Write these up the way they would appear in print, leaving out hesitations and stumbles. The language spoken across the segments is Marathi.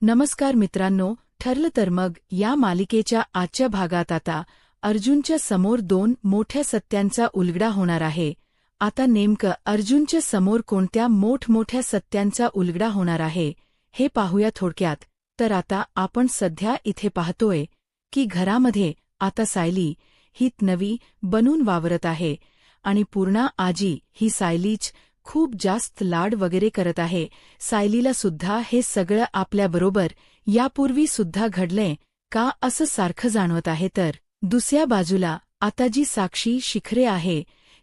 नमस्कार मित्रांनो, ठरलं तर मग या मालिकेच्या आजच्या भागात आता अर्जुनच्या समोर दोन मोठ्या सत्यांचा उलगडा होणार आहे. आता नेमकं अर्जुनच्या समोर कोणत्या मोठमोठ्या सत्यांचा उलगडा होणार आहे हे पाहूया थोडक्यात. तर आता आपण सध्या इथे पाहतोय की घरामध्ये आता सायली ही नवी बनून वावरत आहे आणि पूर्णा आजी ही सायलीच खूप जास्त लाड वगैरे करत आहे. सायलीला सुद्धा हे सगळं आपल्याबरोबर यापूर्वी सुद्धा घडलंय का असं सारखं जाणवत आहे. तर दुसऱ्या बाजूला आता जी साक्षी शिखरे आहे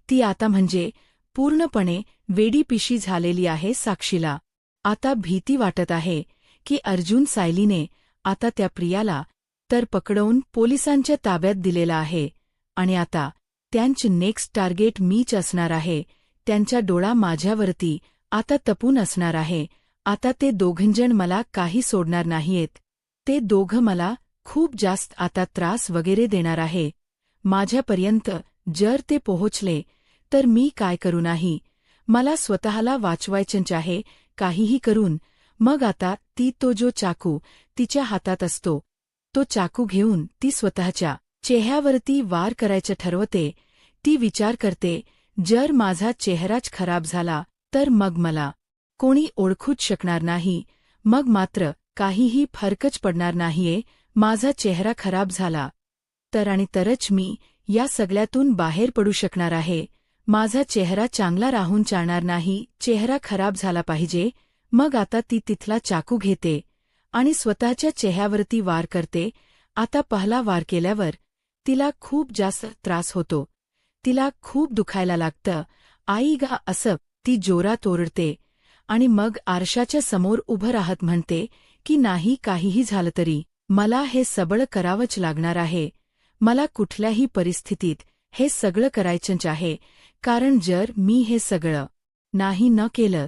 ती आता म्हणजे पूर्णपणे वेडीपिशी झालेली आहे. साक्षीला आता भीती वाटत आहे की अर्जुन सायलीने आता त्या प्रियाला तर पकडवून पोलिसांच्या ताब्यात दिलेला आहे आणि आता त्यांचं नेक्स्ट टार्गेट मीच असणार आहे. त्यांचा डोळा माझ्यावरती आता तपून असणार आहे. आता ते दोघंजण मला काही सोडणार नाहीयेत. ते दोघं मला खूप जास्त आता त्रास वगैरे देणार आहे. माझ्यापर्यंत जर ते पोहोचले तर मी काय करू नाही. मला स्वतःला वाचवायचंच आहे काहीही करून. मग आता ती तो जो चाकू तिच्या हातात असतो तो चाकू घेऊन ती स्वतःच्या चेहऱ्यावरती वार करायचं ठरवते. ती विचार करते जर माझा चेहराच खराब झाला तर मग मला कोणी ओळखूच शकणार नाही. मग मात्र काहीही फरकच पडणार नाहीये. माझा चेहरा खराब झाला तर आणि तरच मी या सगळ्यातून बाहेर पडू शकणार आहे. माझा चेहरा चांगला राहून चालणार नाही. चेहरा खराब झाला पाहिजे. मग आता ती तिथला चाकू घेते आणि स्वतःच्या चेहऱ्यावरती वार करते. आता पहिला वार केल्यावर तिला खूप जास्त त्रास होतो. तिला खूप दुखायला लागतं. आई गा असं ती जोरात ओरडते आणि मग आरशाच्या समोर उभं राहत म्हणते की नाही काहीही झालं तरी मला हे सगळं करावंच लागणार आहे. मला कुठल्याही परिस्थितीत हे सगळं करायचंच आहे. कारण जर मी हे सगळं नाही न केलं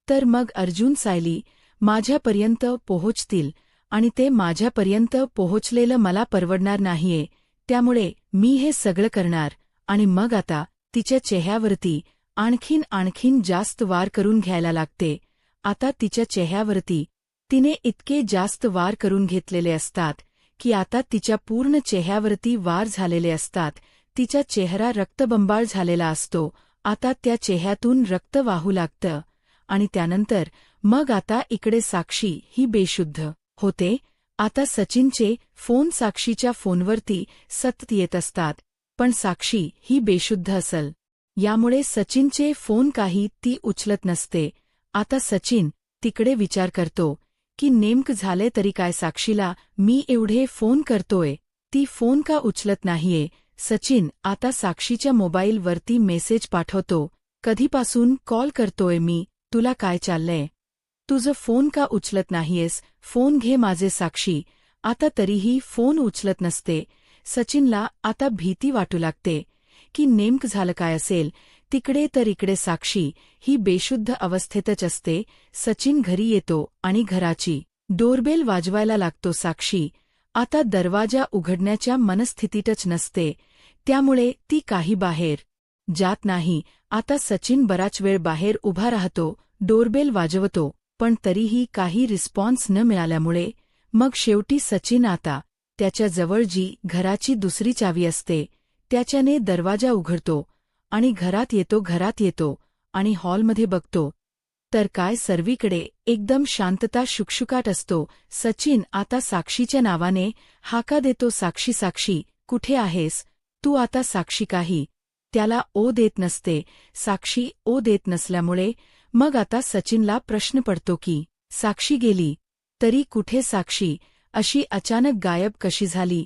तर मग अर्जुन सायली माझ्यापर्यंत पोहोचतील आणि ते माझ्यापर्यंत पोहोचलेलं मला परवडणार नाहीये. त्यामुळे मी हे सगळं करणार. आणि मग आता तिच्या चेहऱ्यावरती आणखीन जास्त वार करून घ्यायला लागते. आता तिच्या चेहऱ्यावरती तिने इतके जास्त वार करून घेतलेले असतात की आता तिच्या पूर्ण चेहऱ्यावरती वार झालेले असतात. तिचा चेहरा रक्तबंबाळ झालेला असतो. आता त्या चेहऱ्यातून रक्त वाहू लागतं आणि त्यानंतर मग आता इकडे साक्षी ही बेशुद्ध होते. आता सचिनचे फोन साक्षीच्या फोनवरती सतत येत असतात पण साक्षी ही बेशुद्ध असेल यामुळे सचिनचे फोन काही ती उचलत नसते. आता सचिन तिकडे विचार करतो की नेमकं झाले तरी काय. साक्षीला मी एवढे फोन करतोय ती फोन का उचलत नाहीये. सचिन आता साक्षीच्या मोबाईलवरती मेसेज पाठवतो. कधीपासून कॉल करतोय मी तुला काय चाललंय. तुझं फोन का उचलत नाहीयेस. फोन घे माझे. साक्षी आता तरीही फोन उचलत नसते. सचिनला आता भीती वाटू लागते की नेमकं झालं काय असेल. तिकडे तर इकडे साक्षी ही बेशुद्ध अवस्थेतच असते. सचिन घरी येतो आणि घराची डोरबेल वाजवायला लागतो. साक्षी आता दरवाजा उघडण्याच्या मनस्थितीतच नसते. त्यामुळे ती काही बाहेर जात नाही. आता सचिन बराच वेळ बाहेर उभा राहतो. डोरबेल वाजवतो पण तरीही काही रिस्पॉन्स न मिळाल्यामुळे मग शेवटी सचिन आता त्याच्याजवळ जी घराची दुसरी चावी असते त्याच्याने दरवाजा उघडतो आणि घरात येतो आणि हॉलमध्ये बघतो तर काय सर्वीकडे एकदम शांतता शुकशुकाट असतो. सचिन आता साक्षीच्या नावाने हाका देतो. साक्षी साक्षी कुठे आहेस तू. आता साक्षी काही त्याला ओ देत नसते. साक्षी ओ देत नसल्यामुळे मग आता सचिनला प्रश्न पडतो की साक्षी गेली तरी कुठे. साक्षी अशी अचानक गायब कशी झाली.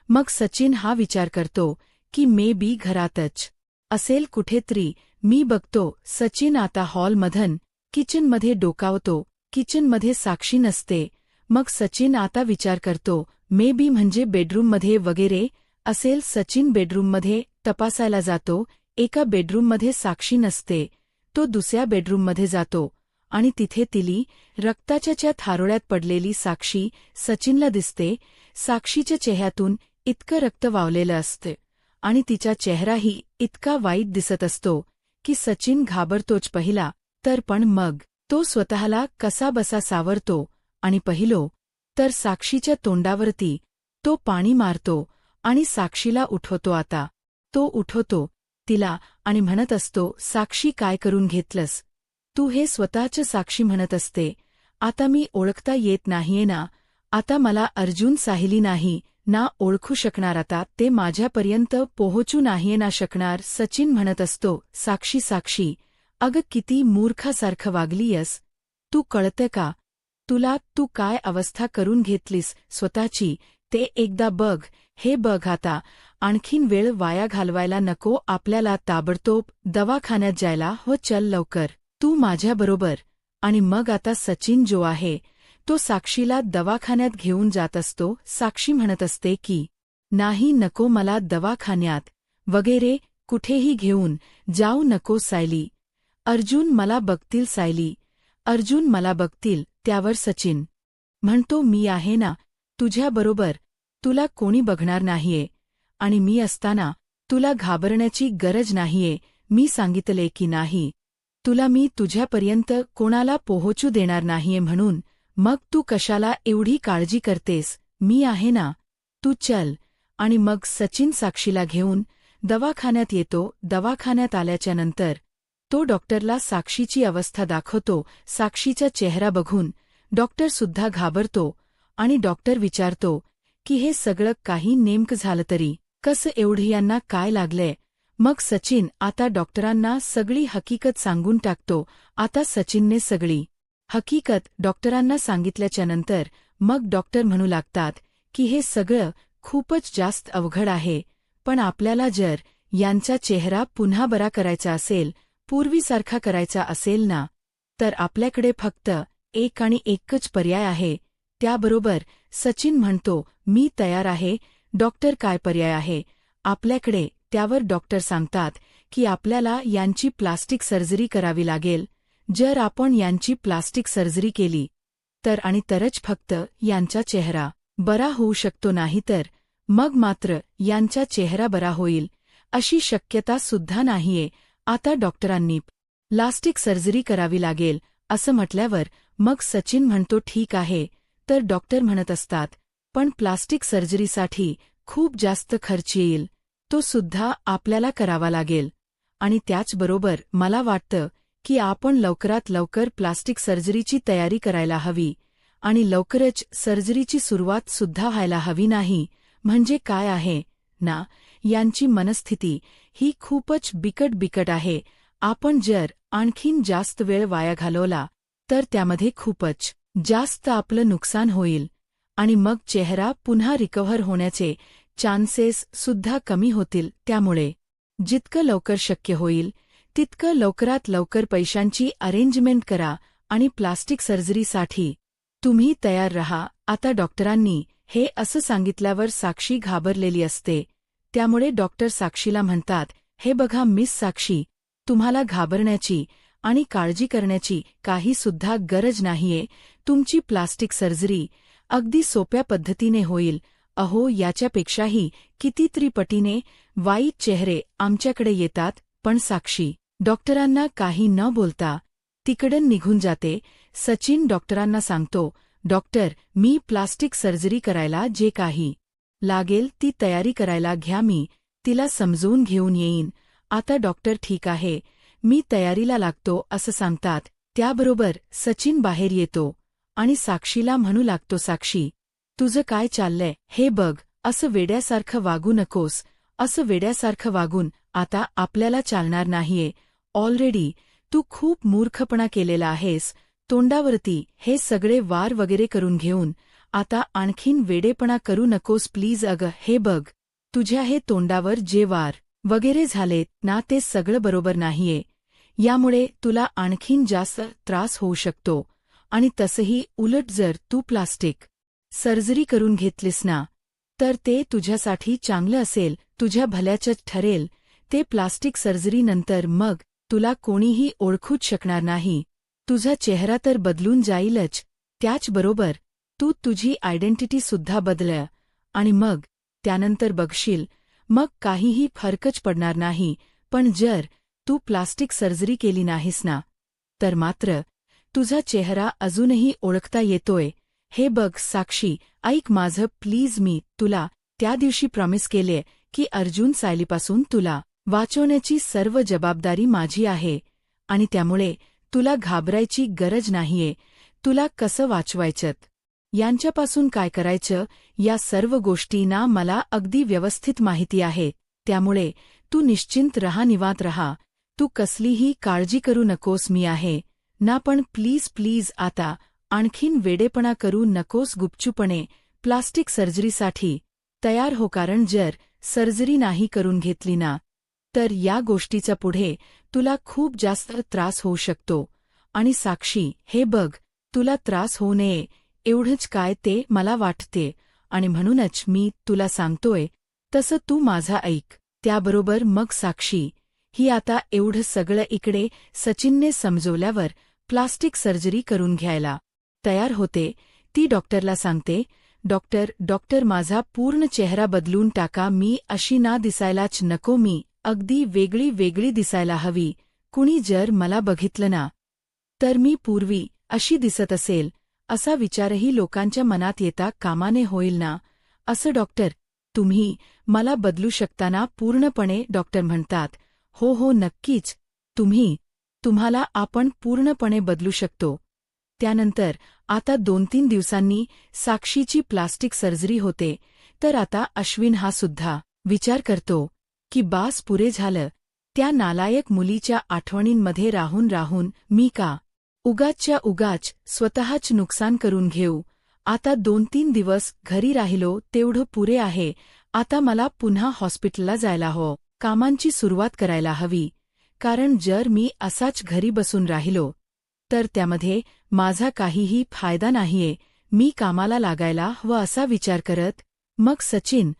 मग सचिन हा विचार करतो की मे बी घरातच असेल कुठेतरी. मी बघतो. सचिन आता हॉलमधून किचनमध्ये डोकावतो. किचनमध्ये साक्षी नसते. मग सचिन आता विचार करतो मे बी म्हणजे बेडरूममध्ये वगैरे असेल. सचिन बेडरूममध्ये तपासायला जातो. एका बेडरूममध्ये साक्षी नसते. तो दुसऱ्या बेडरूममध्ये जातो आणि तिथे तिली रक्ताच्या थारोळ्यात पडलेली साक्षी सचिनला दिसते. साक्षीच्या चेहऱ्यातून इतकं रक्त वावलेलं असते आणि तिचा चेहराही इतका वाईट दिसत असतो की सचिन घाबरतोच पहिला तर पण मग तो स्वतःला कसाबसा सावरतो आणि पहिलो तर साक्षीच्या तोंडावरती तो पाणी मारतो आणि साक्षीला उठवतो. आता तो उठवतो तिला आणि म्हणत असतो, साक्षी काय करून घेतलंस तू हे? स्वतःच साक्षी म्हणत असते, आता मी ओळखता येत नाहीये ना, आता मला अर्जुन साहिली नाही ना ओळखू शकणार, आता ते माझ्यापर्यंत पोहोचू नाहीये ना शकणार. सचिन म्हणत असतो, साक्षी साक्षी अगं किती मूर्खासारखं वागलीयस, तू कळतं का तुला? तू काय अवस्था करून घेतलीस स्वतःची ते एकदा बघ. हे बघ, आता आणखीन वेळ वाया घालवायला नको आपल्याला, ताबडतोब दवाखान्यात जायला हो, चल लवकर तू माझ्याबरोबर. आणि मग आता सचिन जो आहे तो साक्षीला दवाखान्यात घेऊन जात असतो. साक्षी म्हणत असते की नाही, नको मला दवाखान्यात वगैरे कुठेही घेऊन जाऊ नको सायली, अर्जुन मला बघतील सायली, अर्जुन मला बघतील. त्यावर सचिन म्हणतो, मी आहे ना तुझ्याबरोबर, तुला कोणी बघणार नाहीये आणि मी असताना तुला घाबरण्याची गरज नाहीये, मी सांगितले की नाही तुला, मी तुझ्यापर्यंत कोणाला पोहोचू देणार नाहीये, म्हणून मग तू कशाला एवढी काळजी करतेस, मी आहे ना, तू चल. आणि मग सचिन साक्षीला घेऊन दवाखान्यात येतो. दवाखान्यात आल्याच्यानंतर तो डॉक्टरला साक्षीची अवस्था दाखवतो. साक्षीचा चेहरा बघून डॉक्टरसुद्धा घाबरतो आणि डॉक्टर विचारतो की हे सगळं काही नेमकं झालं तरी कसं, एवढं यांना काय लागलंय? मग सचिन आता डॉक्टरांना सगळी हकीकत सांगून टाकतो. आता सचिनने सगळी हकीकत डॉक्टरांना सांगितल्याच्यानंतर मग डॉक्टर म्हणू लागतात की हे सगळं खूपच जास्त अवघड आहे, पण आपल्याला जर यांचा चेहरा पुन्हा बरा करायचा असेल, पूर्वीसारखा करायचा असेल ना, तर आपल्याकडे फक्त एक आणि एकच पर्याय आहे. त्याबरोबर सचिन म्हणतो, मी तयार आहे. डॉक्टर, काय पर्याय आहे आपल्याकडे? त्यावर डॉक्टर सांगतात की आपल्याला यांची प्लास्टिक सर्जरी करावी लागेल. जर आपण यांची प्लास्टिक सर्जरी केली तर आणि तरच फक्त यांचा चेहरा बरा होऊ शकतो, नाही तर मग मात्र यांचा चेहरा बरा होईल अशी शक्यता सुद्धा नाहीये. आता डॉक्टरांनी प्लास्टिक सर्जरी करावी लागेल असं म्हटल्यावर मग सचिन म्हणतो, ठीक आहे. तर डॉक्टर म्हणत असतात, पण प्लास्टिक सर्जरीसाठी खूप जास्त खर्च येईल, तो सुद्धा आपल्याला करावा लागेल. आणि त्याचबरोबर मला वाटतं की आपण लवकरात लवकर प्लास्टिक सर्जरीची तयारी करायला हवी आणि लवकरच सर्जरीची सुरुवात सुद्धा व्हायला हवी. नाही म्हणजे काय आहे ना, यांची मनस्थिती ही खूपच बिकट आहे. आपण जर आणखीन जास्त वेळ वाया घालवला तर त्यामध्ये खूपच जास्त आपलं नुकसान होईल आणि मग चेहरा पुन्हा रिकव्हर होण्याचे चान्सेस सुद्धा कमी होतील. त्यामुळे जितकं लवकर शक्य होईल तितकं लवकरात लवकर पैशांची अरेंजमेंट करा आणि प्लास्टिक सर्जरीसाठी तुम्ही तयार रहा. आता डॉक्टरांनी हे असं सांगितल्यावर साक्षी घाबरलेली असते. त्यामुळे डॉक्टर साक्षीला म्हणतात, हे बघा मिस साक्षी, तुम्हाला घाबरण्याची आणि काळजी करण्याची काही सुद्धा गरज नाहीये. तुमची प्लास्टिक सर्जरी अगदी सोप्या पद्धतीने होईल. अहो, याच्यापेक्षाही कितीतरी पटीने वाईट चेहरे आमच्याकडे येतात. पण साक्षी डॉक्टरांना काही न बोलता तिकडून निघून जाते. सचिन डॉक्टरांना सांगतो, डॉक्टर, मी प्लास्टिक सर्जरी करायला जे काही लागेल ती तयारी करायला घ्या, मी तिला समजून घेऊन येईन. आता डॉक्टर, ठीक आहे, मी तयारीला लागतो असं सांगतात. त्याबरोबर सचिन बाहेर येतो आणि साक्षीला म्हणू लागतो, साक्षी, तुझं काय चाललंय हे बघ, असं वेड्यासारखं वागू नकोस. असं वेड्यासारखं वागून आता आपल्याला चालणार नाहीये. ऑलरेडी तू खूप मूर्खपणा केलेला आहेस. तोंडावरती हे सगळे वार वगैरे करून घेऊन आता आणखीन वेडेपणा करू नकोस प्लीज. अगं, हे बघ, तुझ्या हे तोंडावर जे वार वगैरे झालेत ना, ते सगळं बरोबर नाहीये. यामुळे तुला आणखीन जास्त त्रास होऊ शकतो. आणि तसंही उलट जर तू प्लास्टिक सर्जरी करून घेतलीस ना, तर ते तुझ्यासाठी चांगलं असेल, तुझ्या भल्याचंच ठरेल. ते प्लास्टिक सर्जरीनंतर मग तुला कोणीही ओळखूच शकणार नाही. तुझा चेहरा तर बदलून जाईलच, त्याचबरोबर तू तुझी आयडेंटिटी सुद्धा बदल आणि मग त्यानंतर बघशील मग काहीही फरकच पडणार नाही. पण जर तू प्लास्टिक सर्जरी केली नाहीस ना, तर मात्र तुझा चेहरा अजूनही ओळखता येतोय हे बघ साक्षी, ऐक माझं प्लीज, मी तुला त्या दिवशी प्रॉमिस केलेय की अर्जुन सायलीपासून तुला वाचवण्याची सर्व जबाबदारी माझी आहे आणि त्यामुळे तुला घाबरायची गरज नाहीये. तुला कसं वाचवायचं, यांच्यापासून काय करायचं, या सर्व गोष्टींना मला अगदी व्यवस्थित माहिती आहे. त्यामुळे तू निश्चिंत रहा, निवांत रहा. तू कसलीही काळजी करू नकोस, मी आहे ना. पण प्लीज प्लीज आता आणखीन वेडेपणा करू नकोस. गुपचूपणे प्लास्टिक सर्जरीसाठी तयार हो, कारण जर सर्जरी नाही करून घेतली ना तर या गोष्टीचा पुढे तुला खूप जास्त त्रास होऊ शकतो. आणि साक्षी, हे बघ, तुला त्रास होऊ नये एवढंच काय ते मला वाटते आणि म्हणूनच मी तुला सांगतोय तसं तू माझा ऐक. त्याबरोबर मग साक्षी ही आता एवढं सगळं इकडे सचिनने समजवल्यावर प्लास्टिक सर्जरी करून घ्यायला तयार होते. ती डॉक्टरला सांगते, डॉक्टर माझा पूर्ण चेहरा बदलून टाका, मी अशी ना दिसायलाच नको, मी अगदी वेगळी दिसायला हवी. कुणी जर मला बघितलं ना तर मी पूर्वी अशी दिसत असेल असा विचारही लोकांच्या मनात येता कामाने होईल ना. असं डॉक्टर, तुम्ही मला बदलू शकता ना पूर्णपणे. डॉक्टर म्हणतात, हो नक्कीच, तुम्हाला आपण पूर्णपणे बदलू शकतो. त्यानंतर आता 2-3 दिवसांनी साक्षीची प्लास्टिक सर्जरी होते. तर आता अश्विन हा सुद्धा विचार करतो की बास, पुरे झालं. त्या नालायक मुलीच्या आठवणींमध्ये राहून मी का उगाच स्वतःच नुकसान करून घेऊ. आता 2-3 दिवस घरी राहिलो तेवढं पुरे आहे. आता मला पुन्हा हॉस्पिटलला जायला हवं, कामांची सुरुवात करायला हवी. कारण जर मी असाच घरी बसून राहिलो तर त्यामध्ये माझा काहीही फायदा नाहीये. मी कामाला लागायला हवं असा विचार करत मग सचिन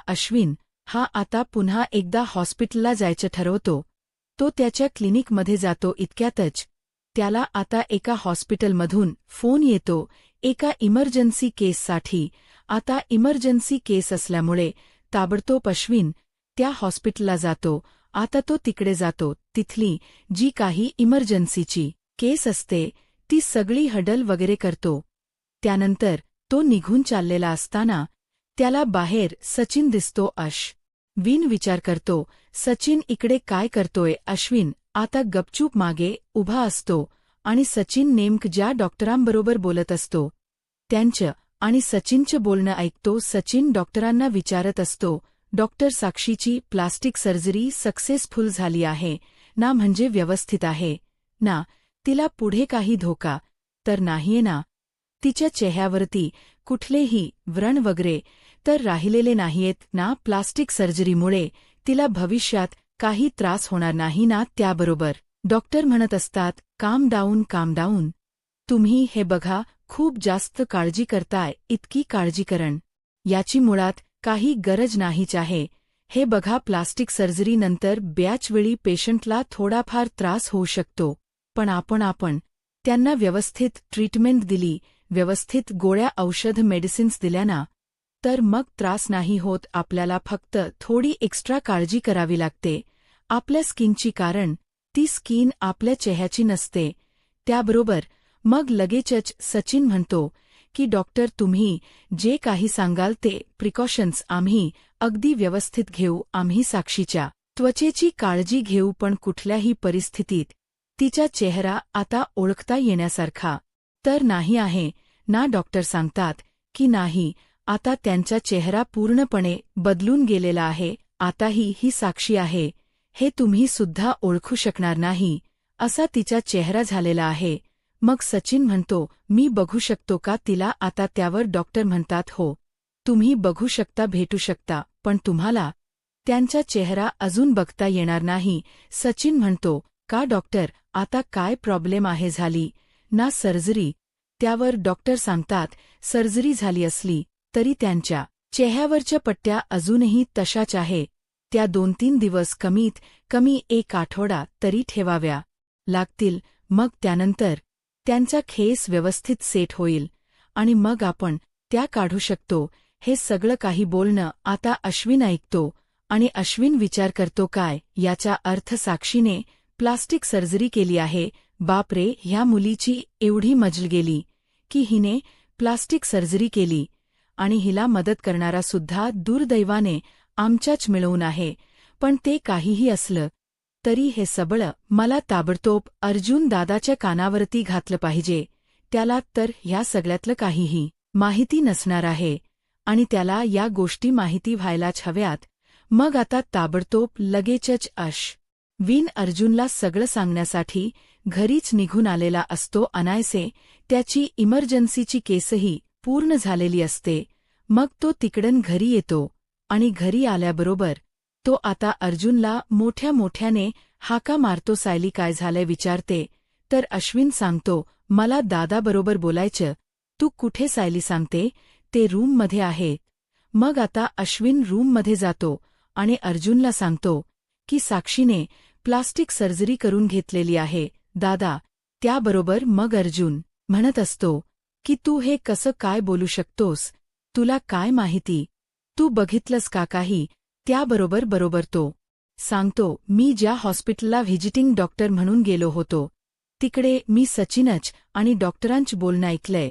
अश्विन हा आता पुन्हा एकदा हॉस्पिटलला जायचं ठरवतो. तो त्याच्या क्लिनिकमध्ये जातो. इतक्यातच त्याला आता एका हॉस्पिटलमधून फोन येतो एका इमर्जन्सी केससाठी. आता इमर्जन्सी केस असल्यामुळे ताबडतोब अश्विन त्या हॉस्पिटलला जातो. आता तो तिकडे जातो. तिथली जी काही इमर्जन्सीची केस असते ती सगळी हडल वगैरे करतो. त्यानंतर तो निघून चाललेला असताना त्याला बाहेर सचिन दिसतो. अश्विन विचार करतो, सचिन इकडे काय करतोय. अश्विन आता गपचूप मागे उभा असतो आणि सचिन नेमकं ज्या डॉक्टरांबरोबर बोलत असतो त्यांचं आणि सचिनचं बोलणं ऐकतो. सचिन डॉक्टरांना विचारत असतो, डॉक्टर, साक्षीची प्लास्टिक सर्जरी सक्सेसफुल झाली आहे ना, म्हणजे व्यवस्थित आहे ना, तिला पुढे काही धोका तर नाहीये ना, तिच्या चेहऱ्यावरती कुठलेही व्रण वगैरे तर राहिलेले नाहीयेत ना, प्लास्टिक सर्जरीमुळे तिला भविष्यात काही त्रास होणार नाही ना. त्याबरोबर डॉक्टर म्हणत असतात, काम डाऊन, तुम्ही हे बघा, खूप जास्त काळजी करताय. इतकी काळजी करण याची मुळात काही गरज नाहीच आहे. हे बघा, प्लास्टिक सर्जरीनंतर बऱ्याच वेळी पेशंटला थोडाफार त्रास होऊ शकतो, पण आपण त्यांना व्यवस्थित ट्रीटमेंट दिली, व्यवस्थित गोळ्या औषध मेडिसिन्स दिल्या ना तर मग त्रास नाही होत. आपल्याला फक्त थोडी एक्स्ट्रा काळजी करावी लागते आपल्या स्किनची, कारण ती स्किन आपल्या चेहऱ्याची नसते. त्याबरोबर मग लगेचच सचिन म्हणतो की डॉक्टर, तुम्ही जे काही सांगाल ते प्रिकॉशन्स आम्ही अगदी व्यवस्थित घेऊ. आम्ही साक्षीच्या त्वचेची काळजी घेऊ, पण कुठल्याही परिस्थितीत तिचा चेहरा आता ओळखता येण्यासारखा तर नाही आहे ना. डॉक्टर सांगतात की नाही, आता त्यांचा चेहरा पूर्णपणे बदलून गेलेला आहे. आताही ही साक्षी आहे हे तुम्ही सुद्धा ओळखू शकणार नाही असा तिचा चेहरा झालेला आहे. मग सचिन म्हणतो, मी बघू शकतो का तिला आता. त्यावर डॉक्टर म्हणतात, हो, तुम्ही बघू शकता, भेटू शकता, पण तुम्हाला त्यांचा चेहरा अजून बघता येणार नाही. सचिन म्हणतो, का डॉक्टर, आता काय प्रॉब्लेम आहे, झाली ना सर्जरी. त्यावर डॉक्टर सांगतात, सर्जरी झाली असली तरी त्यांच्या चेहऱ्यावरच्या पट्ट्या अजूनही तशाच आहे. त्या 2-3 दिवस कमीत कमी 1 आठवडा तरी ठेवाव्या लागतील. मग त्यानंतर त्यांचा केस व्यवस्थित सेट होईल आणि मग आपण त्या काढू शकतो. हे सगळं काही बोलणं आता अश्विन ऐकतो आणि अश्विन विचार करतो, काय याचा अर्थ साक्षीने प्लास्टिक सर्जरी केली आहे. बापरे, ह्या मुलीची एवढी मजल गेली की हिने प्लास्टिक सर्जरी केली आणि हिला मदत करणारा सुद्धा दुर्दैवाने आमच्याच मिळवून आहे. पण ते काहीही असलं तरी हे सगळं मला ताबडतोब अर्जुन दादाच्या कानावरती घातलं पाहिजे. त्याला तर ह्या सगळ्यातलं काहीही माहिती नसणार आहे आणि त्याला या गोष्टी माहिती व्हायलाच हव्यात. मग आता ताबडतोब लगेचच अश्विन अर्जुनला सगळं सांगण्यासाठी घरीच निघून आलेला असतो. अनायसे त्याची इमर्जन्सीची केसही पूर्ण झालेली असते. मग तो तिकडून घरी येतो आणि घरी आल्याबरोबर तो आता अर्जुनला मोठ्या मोठ्याने हाका मारतो. सायली काय झालंय विचारते तर अश्विन सांगतो, मला दादाबरोबर बोलायचं. तू कुठे? सायली सांगते, ते रूममध्ये आहे. मग आता अश्विन रूममध्ये जातो आणि अर्जुनला सांगतो की साक्षीने प्लास्टिक सर्जरी करून घेतलेली आहे दादा. त्याबरोबर मग अर्जुन म्हणत असतो की तू हे कसं काय बोलू शकतोस? तुला काय माहिती? तू बघितलंस का काही? त्याबरोबर बरोबर तो सांगतो, मी ज्या हॉस्पिटलला व्हिजिटिंग डॉक्टर म्हणून गेलो होतो तिकडे मी सचिनच आणि डॉक्टरांच बोलणं ऐकलंय.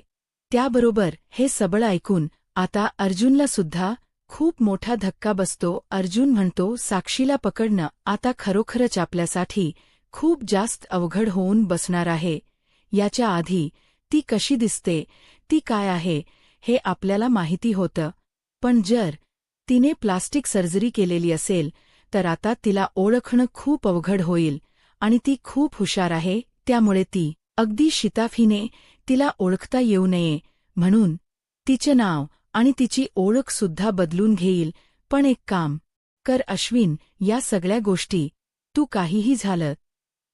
त्याबरोबर हे सगळं ऐकून आता अर्जुनला सुद्धा खूप मोठा धक्का बसतो. अर्जुन म्हणतो, साक्षीला पकडणं आता खरोखरच आपल्यासाठी खूप जास्त अवघड होऊन बसणार आहे. याच्या आधी ती कशी दिसते, ती काय आहे हे आपल्याला माहिती होतं. पण जर तिने प्लास्टिक सर्जरी केलेली असेल तर आता तिला ओळखणं खूप अवघड होईल. आणि ती खूप हुशार आहे, त्यामुळे ती अगदी शिताफीने तिला ओळखता येऊ नये म्हणून तिचे नाव आणि तिची ओळख सुद्धा बदलून घेईल. पण एक काम कर अश्विन, या सगळ्या गोष्टी तू काहीही झालं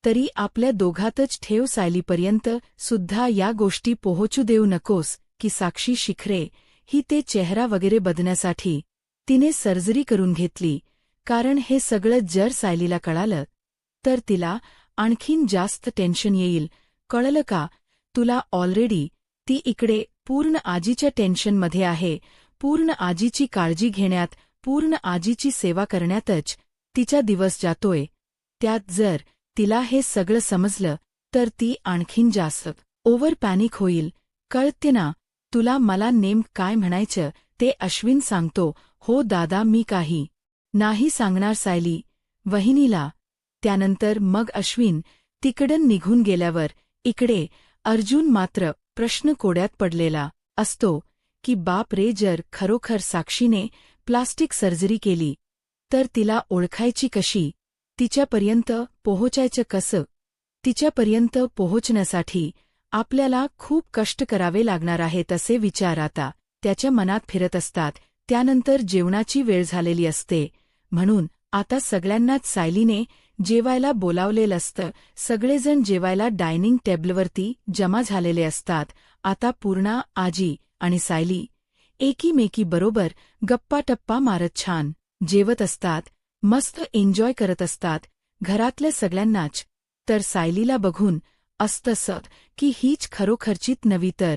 तरी आपल्या दोघातच ठेव. सायलीपर्यंत सुद्धा या गोष्टी पोहोचू देऊ नकोस की साक्षी शिखरे ही ते चेहरा वगैरे बदलण्यासाठी तिने सर्जरी करून घेतली. कारण हे सगळं जर सायलीला कळालं तर तिला आणखीन जास्त टेन्शन येईल. कळलं का तुला? ऑलरेडी ती इकडे पूर्ण आजीच्या टेन्शनमध्ये आहे. पूर्ण आजीची काळजी घेण्यात, पूर्ण आजीची सेवा करण्यातच तिचा दिवस जातोय. त्यात जर तिला हे सगळं समजलं तर ती आणखीन जास्त ओव्हर पॅनिक होईल. कळते ना तुला मला नेमकं काय म्हणायचं ते? अश्विन सांगतो, हो दादा, मी काही नाही सांगणार सायली वहिनीला. त्यानंतर मग अश्विन तिकडून निघून गेल्यावर इकडे अर्जुन मात्र प्रश्नकोड्यात पडलेला असतो की बाप रे, जर खरोखर साक्षीने प्लास्टिक सर्जरी केली तर तिला ओळखायची कशी? तिच्यापर्यंत पोहोचायचं कसं? तिच्यापर्यंत पोहोचण्यासाठी आपल्याला खूप कष्ट करावे लागणार आहेत असे विचार आता त्याच्या मनात फिरत असतात. त्यानंतर जेवणाची वेळ झालेली असते म्हणून आता सगळ्यांनाच सायलीने जेवायला बोलावलेलं असतं. सगळेजण जेवायला डायनिंग टेबलवरती जमा झालेले असतात. आता पूर्णा, आजी आणि सायली एकीमेकीबरोबर गप्पा-टप्पा मारत छान जेवत असतात, मस्त एन्जॉय करत असतात. घरातल्या सगळ्यांनाच तर सायलीला बघून असतं की हीच खरोखरचीच नवी तर.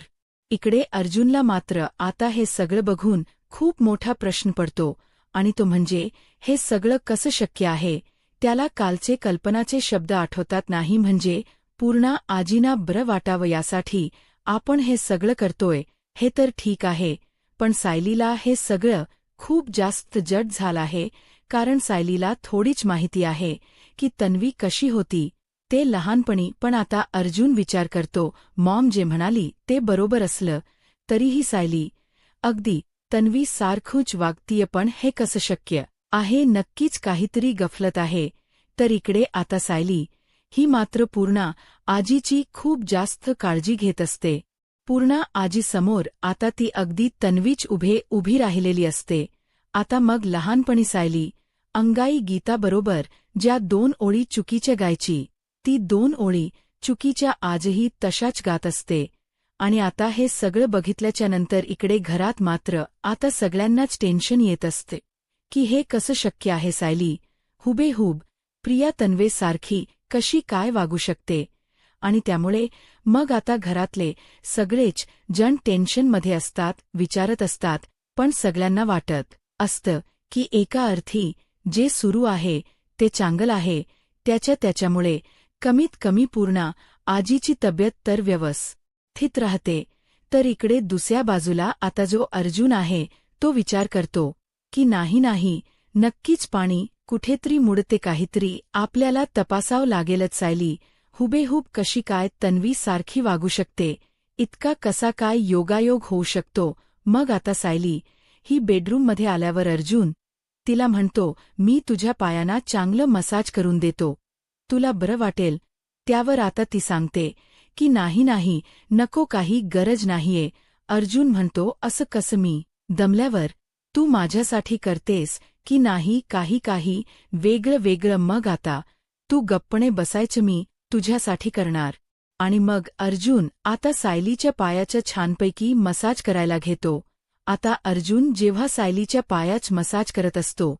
इकडे अर्जुनला मात्र आता हे सगळं बघून खूप मोठा प्रश्न पडतो आणि तो म्हणजे हे सगळं कसं शक्य आहे? त्याला कालचे कल्पनाचे शब्द आठवतात नाही. म्हणजे पूर्णा आजीना बरं वाटावं यासाठी आपण हे सगळं करतोय हे तर ठीक आहे, पण सायलीला हे सगळं खूप जास्त जड झालं आहे. कारण सायलीला थोडीच माहिती आहे की तन्वी कशी होती ते लहानपणी. पण आता अर्जुन विचार करतो, मॉम जे म्हणाली ते बरोबर असलं तरीही सायली अगदी तन्वी सारखंच वागतीये. पण हे कसं शक्य आहे? नक्कीच काहीतरी गफलत आहे. तर इकडे आता सायली ही मात्र पूर्णा आजीची खूप जास्त काळजी घेत असते. पूर्णा आजीसमोर आता ती अगदी तन्वीच उभी राहिलेली असते. आता मग लहानपणी सायली अंगाई गीताबरोबर ज्या 2 ओळी चुकीच्या गायची, ती 2 ओळी चुकीच्या आजही तशाच गात असते. आणि आता हे सगळं बघितल्याच्या नंतर इकडे घरात मात्र आता सगळ्यांनाच टेन्शन येत असते की हे कसं शक्य आहे? सायली हुबेहूब प्रिया तन्वेसारखी कशी काय वागू शकते? आणि त्यामुळे मग आता घरातले सगळेच जण टेन्शनमध्ये असतात, विचारत असतात. पण सगळ्यांना वाटत असतं की एका अर्थी जे सुरू आहे ते चांगलं आहे. त्याच्यामुळे कमीत कमी पूर्णा आजीची तब्येत तर व्यवस्थित राहते. तर इकडे दुसऱ्या बाजूला आता जो अर्जुन आहे तो विचार करतो की नाही, नक्कीच पाणी कुठेतरी मुडते, काहीतरी आपल्याला तपासावं लागेलच. सायली हुबेहूब कशी काय तन्वी सारखी वागू शकते, इतका कसा काय योगायोग होऊ शकतो. मग आता सायली ही बेडरूममध्ये आल्यावर अर्जुन तिला म्हणतो, मी तुझ्या पायांना चांगलं मसाज करून देतो, तुला बरं वाटेल. त्यावर आता ती सांगते की नाही, नको, काही गरज नाहीये. अर्जुन म्हणतो, असं कसं, मी दमल्यावर तू माझ्यासाठी करतेस की नाही, काही वेगळं. मग आता तू गप्पणे बसायचं, मी तुझ्यासाठी करणार. आणि मग अर्जुन आता सायलीच्या पायाचं छानपैकी मसाज करायला घेतो. आता अर्जुन जेव्हा सायलीच्या पायाच मसाज करत असतो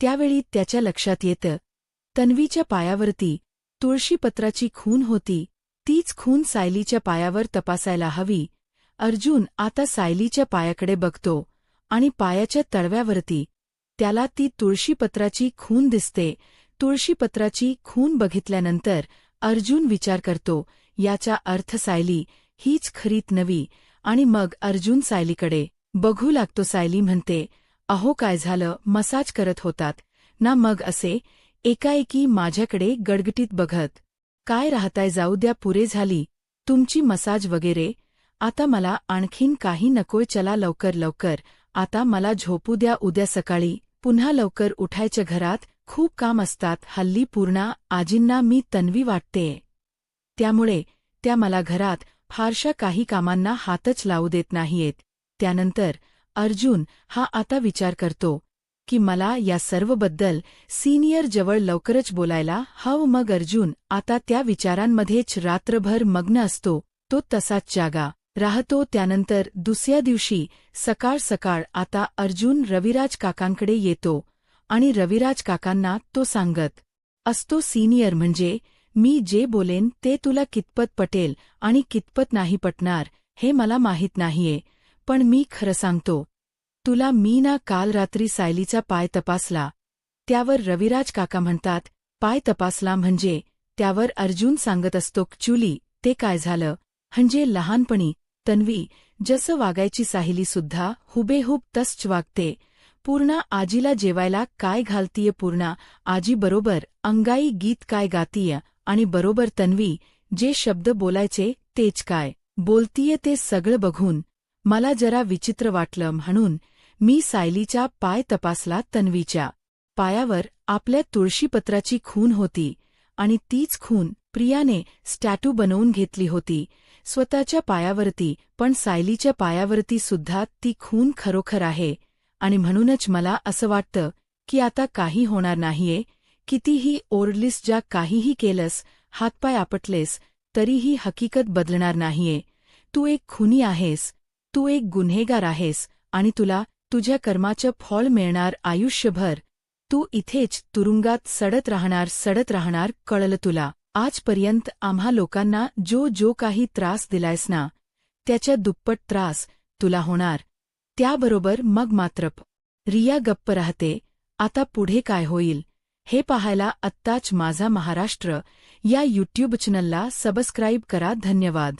त्यावेळी त्याच्या लक्षात येतं तन्वीच्या पायावरती तुळशीपत्राची खून होती. तीच खून सायलीच्या पायावर तपासायला हवी. अर्जुन आता सायलीच्या पायाकडे बघतो आणि पायाच्या तळव्यावरती त्याला ती तुळशीपत्राची खून दिसते. तुळशीपत्राची खून बघितल्यानंतर अर्जुन विचार करतो, याचा अर्थ सायली हीच खरीत नवी. आणि मग अर्जुन सायलीकडे बघू लागतो. सायली म्हणते, अहो काय झालं, मसाज करत होतात ना? मग असे एकाएकी माझ्याकडे गडगटीत बघत काय राहताय, जाऊ द्या, पुरे झाली तुमची मसाज वगैरे, आता मला आणखीन काही नकोय, चला लवकर, आता मला झोपू द्या, उद्या सकाळी पुन्हा लवकर उठायचं, घरात खूप काम असतात हल्ली. पूर्णा आजींना मी तन्वी वाटतेय, त्यामुळे त्या मला घरात फारशा काही कामांना हातच लावू देत नाहीयेत. त्यानंतर अर्जुन हा आता विचार करतो की मला या सर्वबद्दल सिनियर जवळ लवकरच बोलायला हवं. मग अर्जुन आता त्या विचारांमध्येच रात्रभर मग्न असतो. तो तसाच जागा राहतो. त्यानंतर दुसऱ्या दिवशी सकाळ आता अर्जुन रविराज काकांकडे येतो आणि रविराज काकांना तो सांगत असतो, सिनियर, म्हणजे मी जे बोलेन ते तुला कितपत पटेल आणि कितपत नाही पटणार हे मला माहीत नाहीये, पण मी खरं सांगतो तुला, मी ना काल रात्री सायलीचा पाय तपासला. त्यावर रविराज काका म्हणतात, पाय तपासला म्हणजे? त्यावर अर्जुन सांगत असतो, ॲक्च्युली ते काय झालं म्हणजे लहानपणी तन्वी जसं वागायची सायलीसुद्धा हुबेहूब तसंच वागते. पूर्णा आजीला जेवायला काय घालतीये, पूर्णा आजीबरोबर अंगाई गीत काय गातीय आणि बरोबर तन्वी जे शब्द बोलायचे तेच काय बोलतीये, ते सगळं बघून मला जरा विचित्र वाटलं, म्हणून मी सायलीचा पाय तपासला. तन्वीच्या पायावर आपल्या तुळशीपत्राची खून होती आणि तीच खून प्रियाने स्टॅट्यू बनवून घेतली होती स्वतःच्या पायावरती, पण सायलीच्या पायावरती सुद्धा ती खून खरोखर आहे. आणि म्हणूनच मला असं वाटतं की आता काही होणार नाहीये. कितीही ओरडलीस, ज्या काहीही केलंस, हातपाय आपटलेस, तरीही हकीकत बदलणार नाहीये. तू एक खुनी आहेस, तू एक गुन्हेगार आहेस आणि तुला तुझ्या कर्माचं फळ मिळणार आयुष्यभर. तू इथेच तुरुंगात सडत राहणार, कळलं तुला? आजपर्यंत आम्हा लोकांना जो काही त्रास दिलायस ना, त्याच्या दुप्पट त्रास तुला होणार. त्याबरोबर मग मात्र रिया गप्प राहते. आता पुढे काय होईल हे पाहायला आत्ताच माझा महाराष्ट्र या यूट्यूब चॅनलला सबस्क्राईब करा. धन्यवाद.